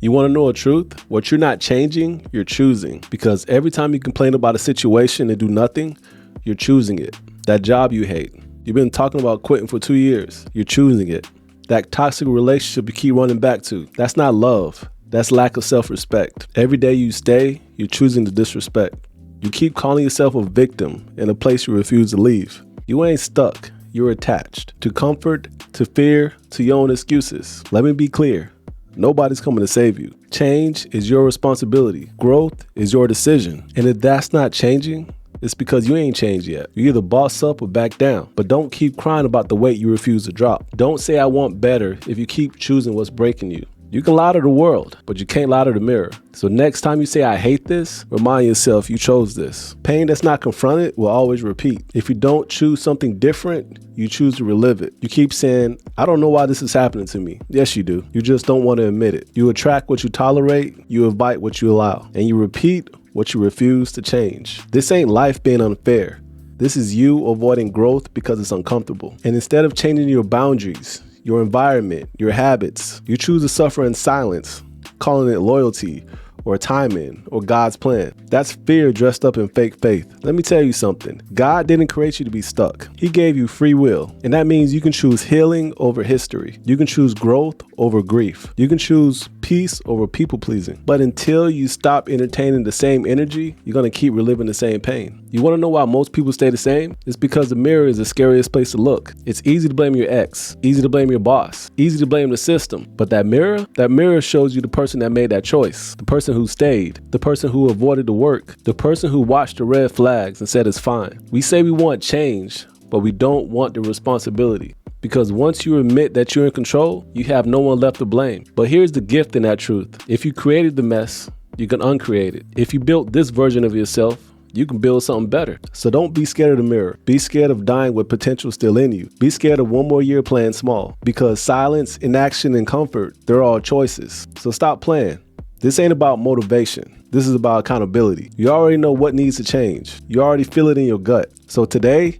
You want to know a truth? What you're not changing, you're choosing. Because every time you complain about a situation and do nothing, you're choosing it. That job you hate, you've been talking about quitting for 2 years, you're choosing it. That toxic relationship you keep running back to, that's not love. That's lack of self-respect. Every day you stay, you're choosing to disrespect. You keep calling yourself a victim in a place you refuse to leave. You ain't stuck, you're attached. To comfort, to fear, to your own excuses. Let me be clear. Nobody's coming to save you. Change is your responsibility. Growth is your decision. And if that's not changing, it's because you ain't changed yet. You either boss up or back down. But don't keep crying about the weight you refuse to drop. Don't say I want better if you keep choosing what's breaking you. You can lie to the world, but you can't lie to the mirror. So next time you say, I hate this, remind yourself you chose this. Pain that's not confronted will always repeat. If you don't choose something different, you choose to relive it. You keep saying, I don't know why this is happening to me. Yes, you do. You just don't want to admit it. You attract what you tolerate, you invite what you allow, and you repeat what you refuse to change. This ain't life being unfair. This is you avoiding growth because it's uncomfortable. And instead of changing your boundaries, your environment, your habits, you choose to suffer in silence, calling it loyalty or timing or God's plan. That's fear dressed up in fake faith. Let me tell you something. God didn't create you to be stuck. He gave you free will. And that means you can choose healing over history. You can choose growth over grief. You can choose peace over people pleasing. But until you stop entertaining the same energy, you're going to keep reliving the same pain. You want to know why most people stay the same? It's because the mirror is the scariest place to look. It's easy to blame your ex, easy to blame your boss, easy to blame the system. But that mirror shows you the person that made that choice, the person who stayed, the person who avoided the work, the person who watched the red flags and said it's fine. We say we want change, but we don't want the responsibility. Because once you admit that you're in control, you have no one left to blame. But here's the gift in that truth. If you created the mess, you can uncreate it. If you built this version of yourself, you can build something better. So don't be scared of the mirror. Be scared of dying with potential still in you. Be scared of one more year playing small. Because silence, inaction, and comfort, they're all choices. So stop playing. This ain't about motivation. This is about accountability. You already know what needs to change. You already feel it in your gut. So today,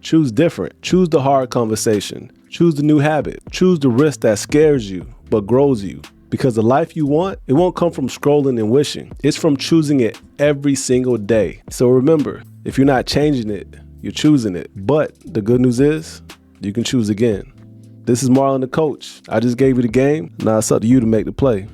choose different. Choose the hard conversation. Choose the new habit. Choose the risk that scares you but grows you. Because the life you want, it won't come from scrolling and wishing. It's from choosing it every single day. So remember, if you're not changing it, you're choosing it. But the good news is, you can choose again. This is Marlon the Coach. I just gave you the game. Now it's up to you to make the play.